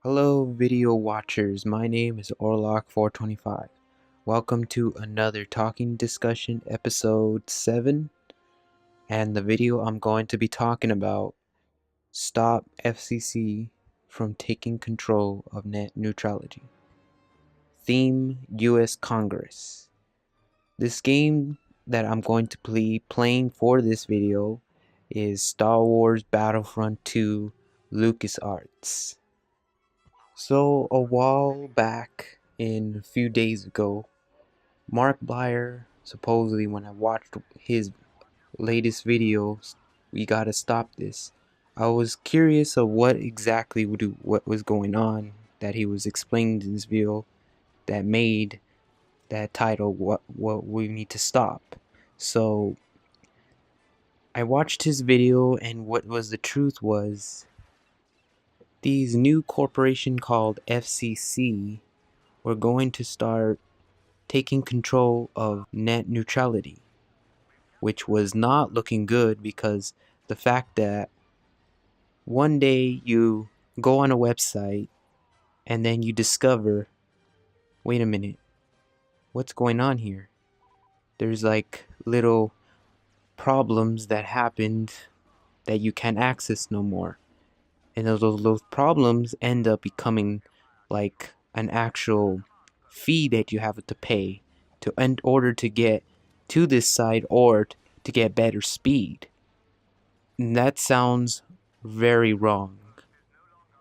Hello video watchers, my name is ORLOK 425. Welcome to another talking discussion episode 7, and the video I'm going to be talking about: stop FCC from taking control of net neutrality. Theme: US Congress. This game that I'm going to be playing for this video is Star Wars Battlefront 2 LucasArts. So a while back, a few days ago, Markiplier, supposedly when I watched his latest video, "We gotta stop this," I was curious of what was going on that he was explaining in this video that made that title what we need to stop. So I watched his video, and what was the truth was, these new corporation called FCC were going to start taking control of net neutrality, which was not looking good, because the fact that one day you go on a website and then you discover, wait a minute, what's going on here? There's like little problems that happened that you can't access no more. And those problems end up becoming like an actual fee that you have to pay in order to get to this site or to get better speed. And that sounds very wrong,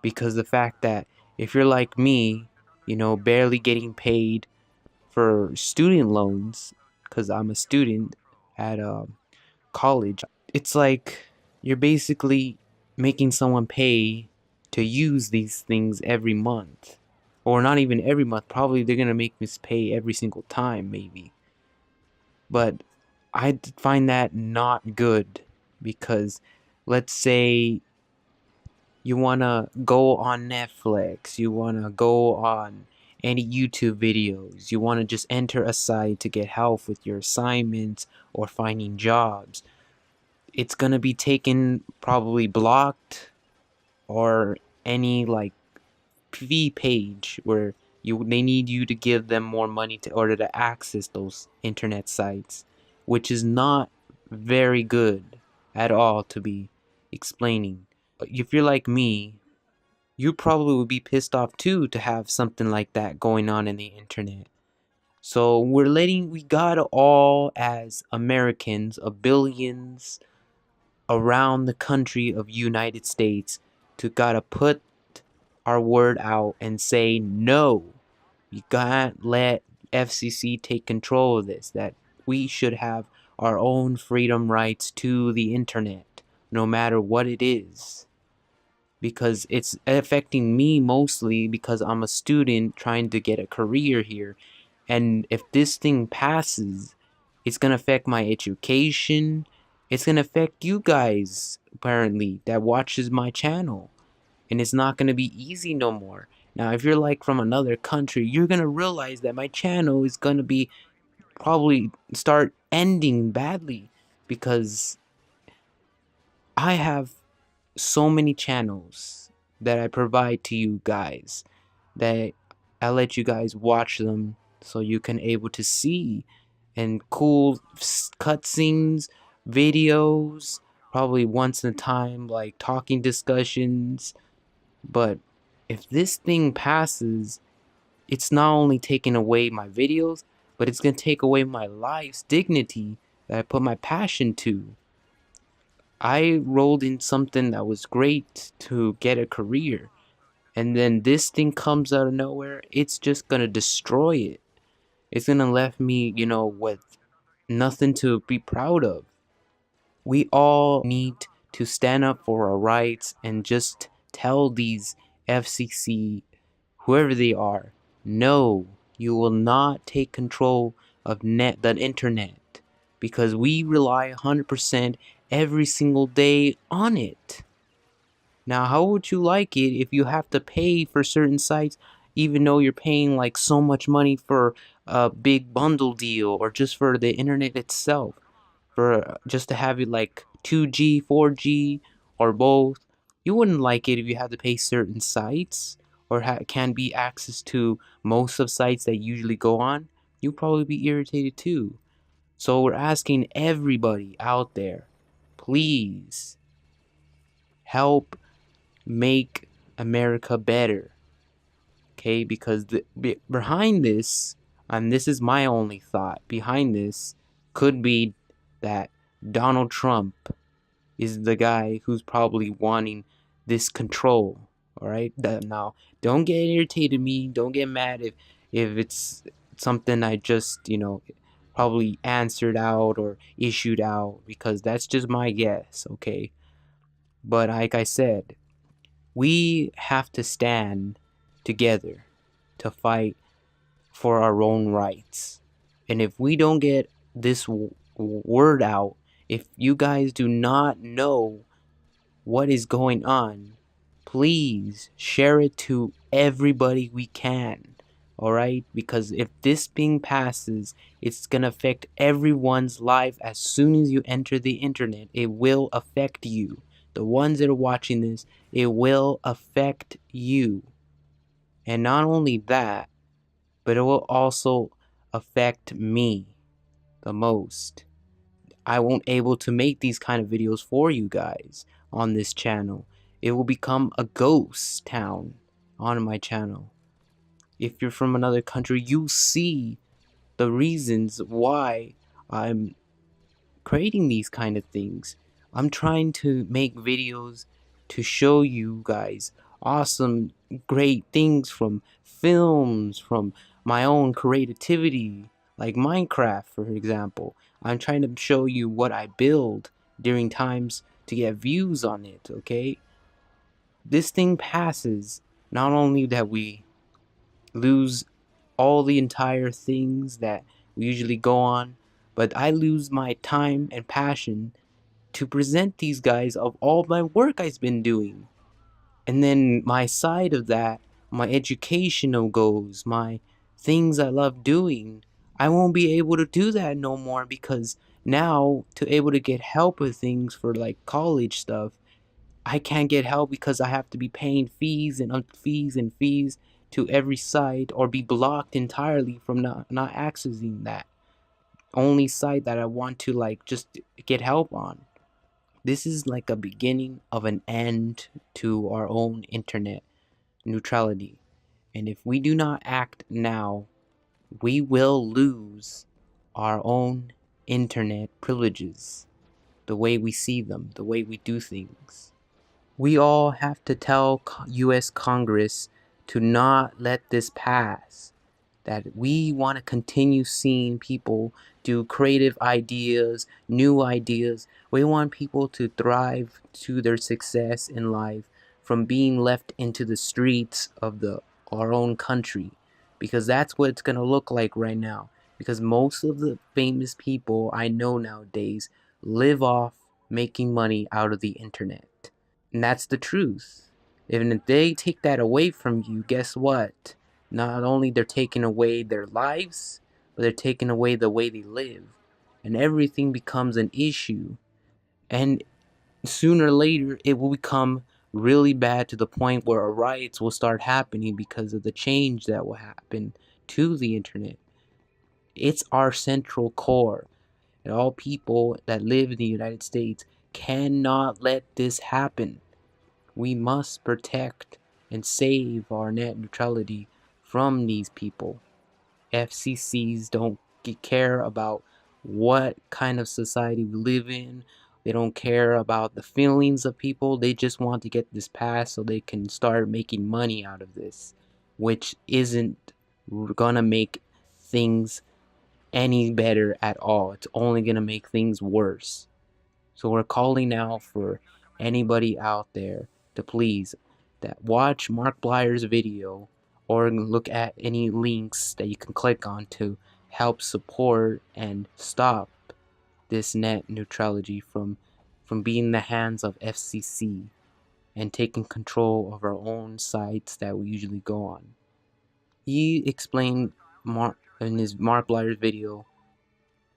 because the fact that if you're like me, barely getting paid for student loans, because I'm a student at college, it's like you're basically making someone pay to use these things every month. Or not even every month, probably they're gonna make me pay every single time, maybe. But I find that not good, because let's say you wanna go on Netflix, you wanna go on any YouTube videos, you wanna just enter a site to get help with your assignments or finding jobs. It's gonna be taken, probably blocked, or any like fee page where they need you to give them more money in order to access those internet sites, which is not very good at all to be explaining. If you're like me, you probably would be pissed off too to have something like that going on in the internet. So we gotta all, as Americans of billions around the country of United States, to gotta put our word out and say, no, you can't let FCC take control of this, that we should have our own freedom rights to the internet, no matter what it is. Because it's affecting me mostly, because I'm a student trying to get a career here, and if this thing passes, it's gonna affect my education. It's gonna affect you guys, apparently, that watches my channel. And it's not gonna be easy no more. Now, if you're like from another country, you're gonna realize that my channel is gonna be probably start ending badly, because I have so many channels that I provide to you guys, that I let you guys watch them so you can able to see, and cool cutscenes, videos, probably once in a time, like talking discussions. But if this thing passes, it's not only taking away my videos, but it's gonna take away my life's dignity that I put my passion to. I rolled in something that was great to get a career, and then this thing comes out of nowhere, it's just gonna destroy it. It's gonna left me, with nothing to be proud of. We all need to stand up for our rights and just tell these FCC, whoever they are, no, you will not take control of the internet, because we rely 100% every single day on it. Now, how would you like it if you have to pay for certain sites, even though you're paying like so much money for a big bundle deal, or just for the internet itself, for just to have it like 2G, 4G, or both? You wouldn't like it if you had to pay certain sites, or can be access to most of sites that you usually go on. You'd probably be irritated too. So we're asking everybody out there, please help make America better, okay? Because behind this, and this is my only thought, behind this could be that Donald Trump is the guy who's probably wanting this control, all right? Now, don't get irritated me, don't get mad if it's something I just, probably answered out or issued out, because that's just my guess, okay? But like I said, we have to stand together to fight for our own rights. And if we don't get this word out, if you guys do not know what is going on, please share it to everybody we can. Alright? Because if this thing passes, it's gonna affect everyone's life. As soon as you enter the internet, it will affect you. The ones that are watching this, it will affect you. And not only that, but it will also affect me the most. I won't able to make these kind of videos for you guys on this channel. It will become a ghost town on my channel. If you're from another country, you see the reasons why I'm creating these kind of things. I'm trying to make videos to show you guys awesome, great things from films, from my own creativity, like Minecraft, for example. I'm trying to show you what I build during times to get views on it, okay? This thing passes, not only that we lose all the entire things that we usually go on, but I lose my time and passion to present these guys of all my work I've been doing. And then my side of that, my educational goals, my things I love doing, I won't be able to do that no more, because now to able to get help with things for like college stuff, I can't get help because I have to be paying fees and fees and fees to every site, or be blocked entirely from not accessing that only site that I want to like just get help on. This is like a beginning of an end to our own internet neutrality. And if we do not act now, we will lose our own internet privileges, the way we see them, the way we do things. We all have to tell US Congress to not let this pass. That we want to continue seeing people do creative ideas, new ideas. We want people to thrive to their success in life, from being left into the streets of our own country, because that's what it's gonna look like right now. Because most of the famous people I know nowadays live off making money out of the internet. And that's the truth. Even if they take that away from you, guess what? Not only they're taking away their lives, but they're taking away the way they live. And everything becomes an issue. And sooner or later, it will become really bad, to the point where riots will start happening because of the change that will happen to the internet. It's our central core. And all people that live in the United States cannot let this happen. We must protect and save our net neutrality from these people. FCCs don't care about what kind of society we live in, They don't care about the feelings of people. They just want to get this passed so they can start making money out of this, which isn't gonna make things any better at all. It's only gonna make things worse. So we're calling now for anybody out there to please that watch Markiplier's video or look at any links that you can click on to help support and stop this net neutrality from being in the hands of FCC and taking control of our own sites that we usually go on. He explained in his Markiplier's video,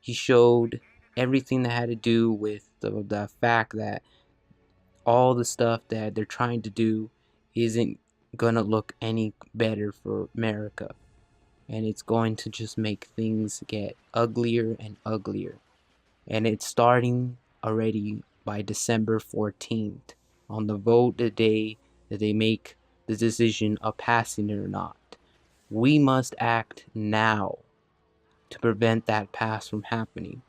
he showed everything that had to do with the fact that all the stuff that they're trying to do isn't gonna look any better for America, and it's going to just make things get uglier and uglier. And it's starting already by December 14th on the vote, the day that they make the decision of passing it or not. We must act now to prevent that pass from happening.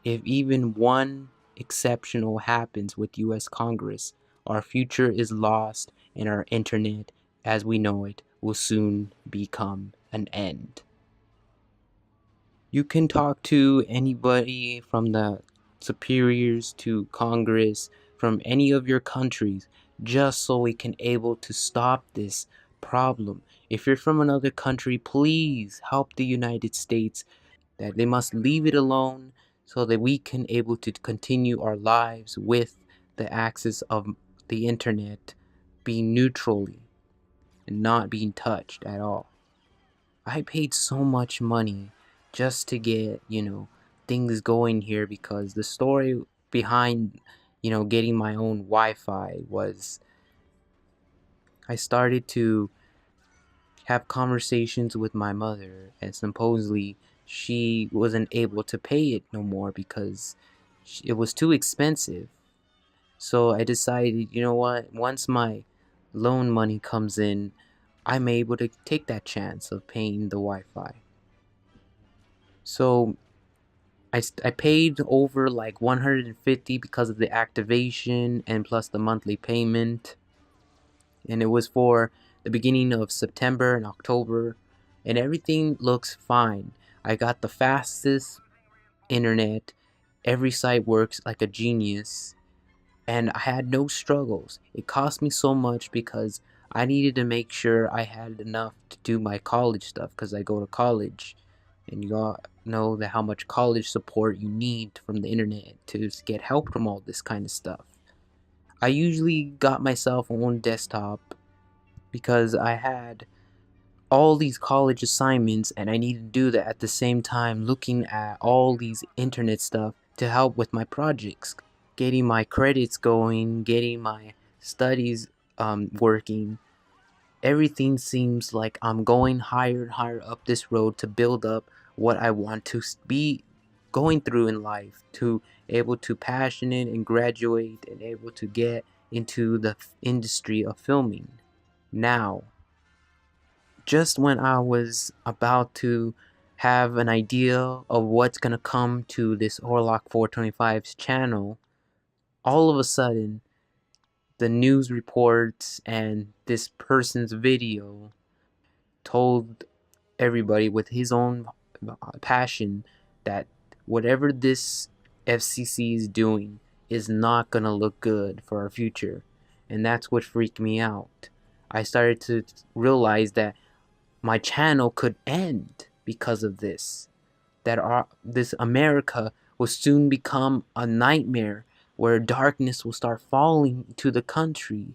If even one exceptional happens with US Congress, our future is lost and our internet as we know it will soon become an end. You can talk to anybody from the superiors to Congress from any of your countries just so we can able to stop this problem. If you're from another country, please help the United States that they must leave it alone so that we can able to continue our lives with the access of the internet being neutrally and not being touched at all. I paid so much money just to get, things going here because the story behind, getting my own Wi-Fi was I started to have conversations with my mother and supposedly she wasn't able to pay it no more because it was too expensive. So I decided, you know what, once my loan money comes in, I'm able to take that chance of paying the Wi-Fi. So I paid over like $150 because of the activation and plus the monthly payment. And it was for the beginning of September and October. And everything looks fine. I got the fastest internet. Every site works like a genius. And I had no struggles. It cost me so much because I needed to make sure I had enough to do my college stuff because I go to college. And you all know that how much college support you need from the internet to get help from all this kind of stuff. I usually got myself on desktop because I had all these college assignments and I needed to do that at the same time looking at all these internet stuff to help with my projects, getting my credits going, getting my studies working. Everything seems like I'm going higher and higher up this road to build up what I want to be going through in life, to able to passionate and graduate and able to get into the industry of filming. Now, just when I was about to have an idea of what's gonna come to this ORLOK 425's channel, all of a sudden the news reports and this person's video told everybody with his own passion that whatever this FCC is doing is not gonna look good for our future. And that's what freaked me out. I started to realize that my channel could end because of this. That this America will soon become a nightmare where darkness will start falling to the country.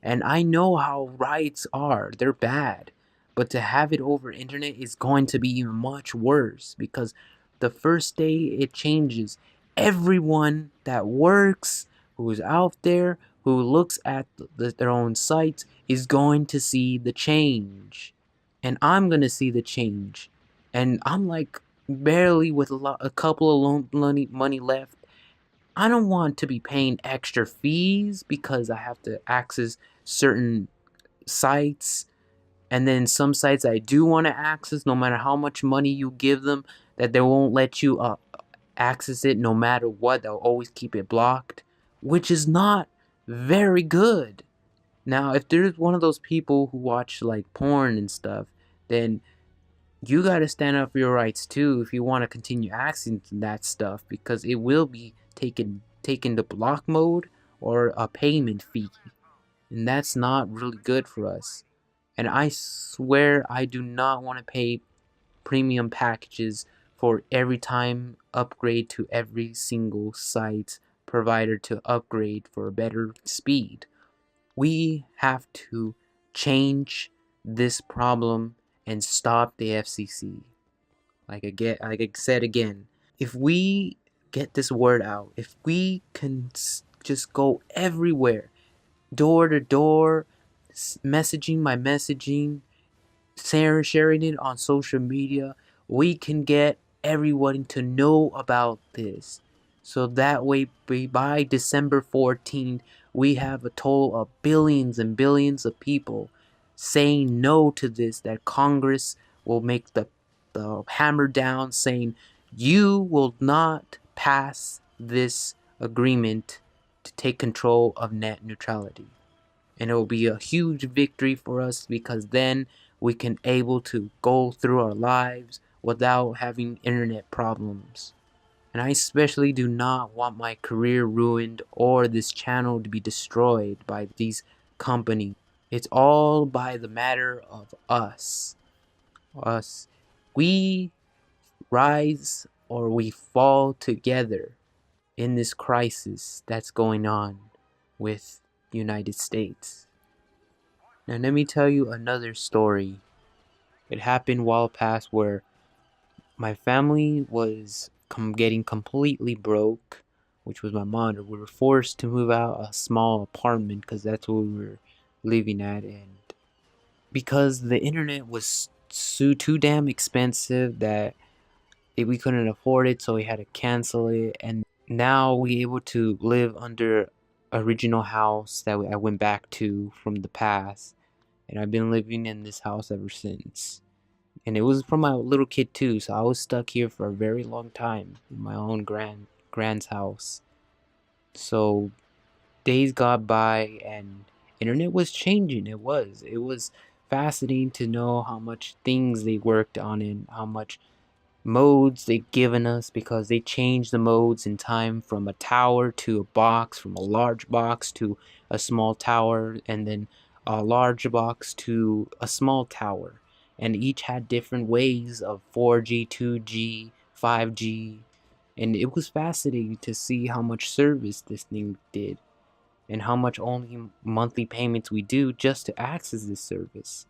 And I know how riots are, they're bad. But to have it over internet is going to be even much worse because the first day it changes, everyone that works, who's out there, who looks at their own sites is going to see the change. And I'm going to see the change. And I'm like barely with a couple of money left. I don't want to be paying extra fees because I have to access certain sites, and then some sites I do want to access no matter how much money you give them, that they won't let you access it no matter what. They'll always keep it blocked, which is not very good. Now, if there's one of those people who watch like porn and stuff, then you gotta stand up for your rights too if you want to continue accessing that stuff, because it will be taken to block mode or a payment fee, and that's not really good for us. And I swear I do not want to pay premium packages for every time upgrade to every single site provider to upgrade for a better speed. We have to change this problem and stop the FCC. Like I said again, if we get this word out, if we can just go everywhere, door to door, messaging by messaging, sharing it on social media, we can get everyone to know about this. So that way, by December 14th, we have a total of billions and billions of people saying no to this, that Congress will make the hammer down, saying you will not pass this agreement to take control of net neutrality. And it will be a huge victory for us, because then we can able to go through our lives without having internet problems. And I especially do not want my career ruined or this channel to be destroyed by these companies. It's all by the matter of us. We rise or we fall together in this crisis that's going on with the United States. Now let me tell you another story. It happened while past where my family was getting completely broke, which was my mom. We were forced to move out a small apartment because that's what we were living at, and because the internet was too damn expensive that we couldn't afford it, so we had to cancel it. And now we able to live under original house that I went back to from the past, and I've been living in this house ever since. And it was from my little kid too, so I was stuck here for a very long time in my own grand's house. So days got by and internet was changing. It was fascinating to know how much things they worked on and how much modes they've given us, because they changed the modes in time from a tower to a box, from a large box to a small tower, and then a large box to a small tower. And each had different ways of 4G, 2G, 5G. And it was fascinating to see how much service this thing did and how much only monthly payments we do just to access this service.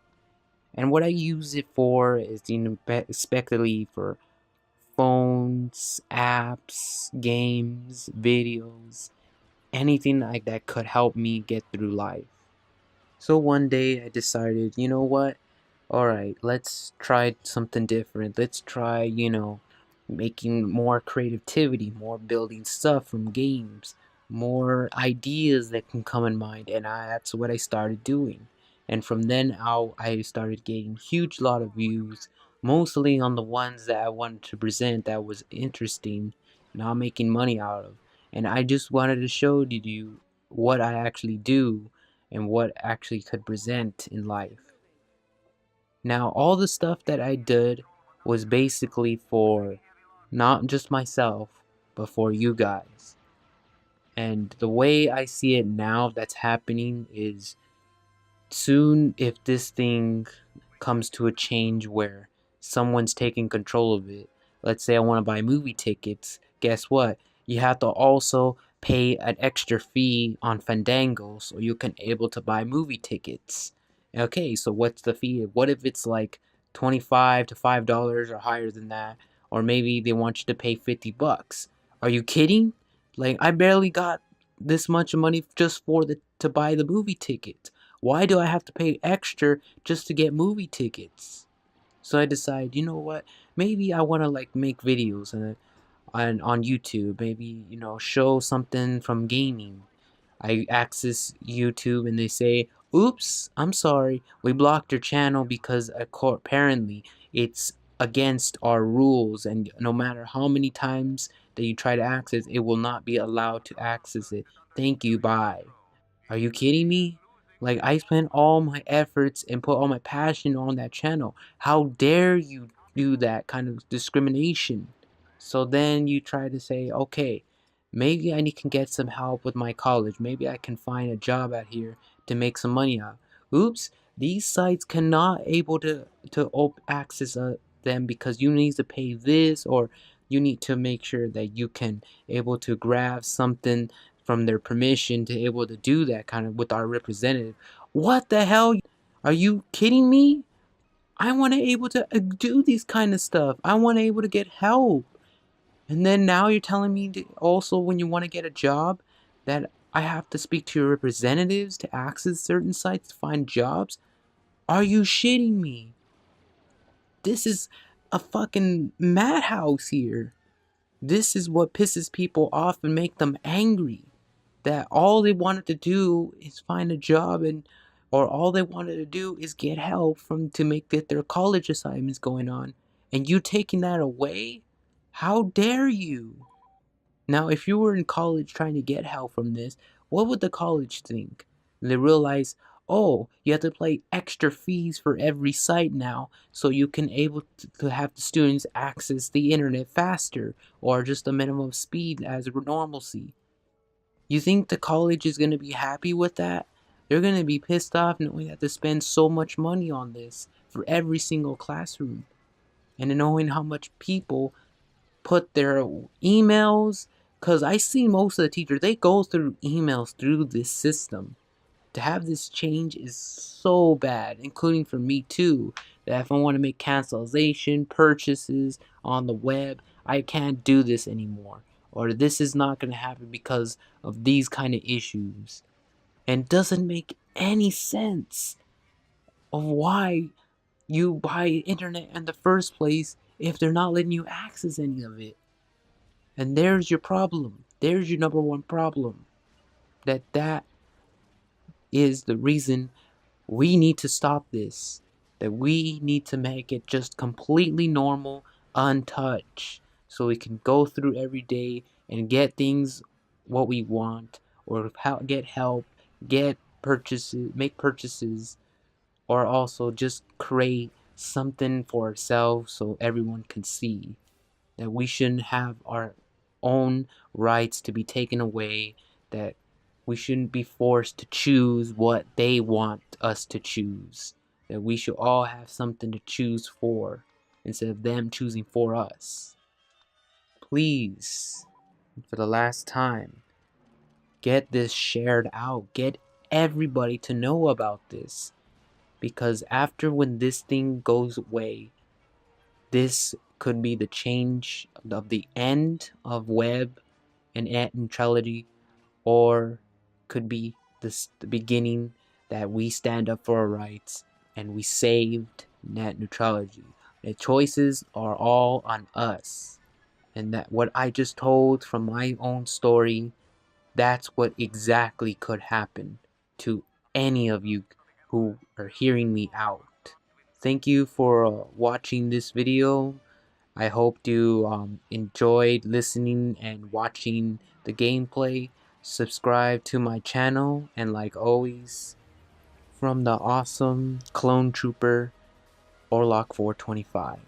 And what I use it for is, especially for phones, apps, games, videos, anything like that could help me get through life. So one day I decided, you know what? Alright, let's try something different. Let's try, making more creativity, more building stuff from games, more ideas that can come in mind. And that's what I started doing. And from then out, I started getting huge lot of views, mostly on the ones that I wanted to present that was interesting, not making money out of. And I just wanted to show you what I actually do and what actually could present in life. Now, all the stuff that I did was basically for not just myself, but for you guys. And the way I see it now that's happening is, soon, if this thing comes to a change where someone's taking control of it, let's say I want to buy movie tickets, guess what? You have to also pay an extra fee on Fandango so you can able to buy movie tickets. Okay, so what's the fee? What if it's like 25 to $5 or higher than that? Or maybe they want you to pay 50 bucks. Are you kidding? Like, I barely got this much money just for to buy the movie ticket. Why do I have to pay extra just to get movie tickets? So I decide, you know what? Maybe I want to like make videos on YouTube. Maybe, show something from gaming. I access YouTube and they say, "Oops, I'm sorry. We blocked your channel because apparently it's against our rules, and no matter how many times that you try to access, it will not be allowed to access it. Thank you, bye. Are you kidding me? Like, I spent all my efforts and put all my passion on that channel. How dare you do that kind of discrimination? So then you try to say, okay, maybe I can get some help with my college. Maybe I can find a job out here to make some money out. Oops, these sites cannot able to access them because you need to pay this, or you need to make sure that you can able to grab something from their permission to able to do that kind of with our representative. What the hell? Are you kidding me? I want to able to do these kind of stuff. I want to able to get help. And then now you're telling me to also, when you want to get a job, that I have to speak to your representatives to access certain sites to find jobs? Are you shitting me? This is a fucking madhouse here. This is what pisses people off and make them angry. That all they wanted to do is find a job, and or all they wanted to do is get help from to make their college assignments going on, and you taking that away? How dare you? Now, if you were in college trying to get help from this, what would the college think? They realize, oh, you have to pay extra fees for every site now, so you can able to have the students access the internet faster, or just a minimum speed as normalcy. You think the college is going to be happy with that? They're going to be pissed off knowing they have to spend so much money on this for every single classroom. And knowing how much people put their emails, because I see most of the teachers, they go through emails through this system. To have this change is so bad, including for me too, that if I want to make cancellation purchases on the web, I can't do this anymore, or this is not going to happen because of these kind of issues. And it doesn't make any sense of why you buy internet in the first place if they're not letting you access any of it. And there's your problem. There's your number one problem. That is the reason we need to stop this. That we need to make it just completely normal, untouched, so we can go through every day and get things what we want, or get help, get purchases, make purchases, or also just create something for ourselves so everyone can see that we shouldn't have our own rights to be taken away, that we shouldn't be forced to choose what they want us to choose, that we should all have something to choose for instead of them choosing for us. Please, for the last time, get this shared out. Get everybody to know about this, because after when this thing goes away, this could be the change of the end of web and net neutrality, or could be the beginning that we stand up for our rights and we saved net neutrality. The choices are all on us, and that what I just told from my own story, that's what exactly could happen to any of you who are hearing me out. Thank you for watching this video. I hope you enjoyed listening and watching the gameplay. Subscribe to my channel, and like always, from the awesome clone trooper, ORLOK 425.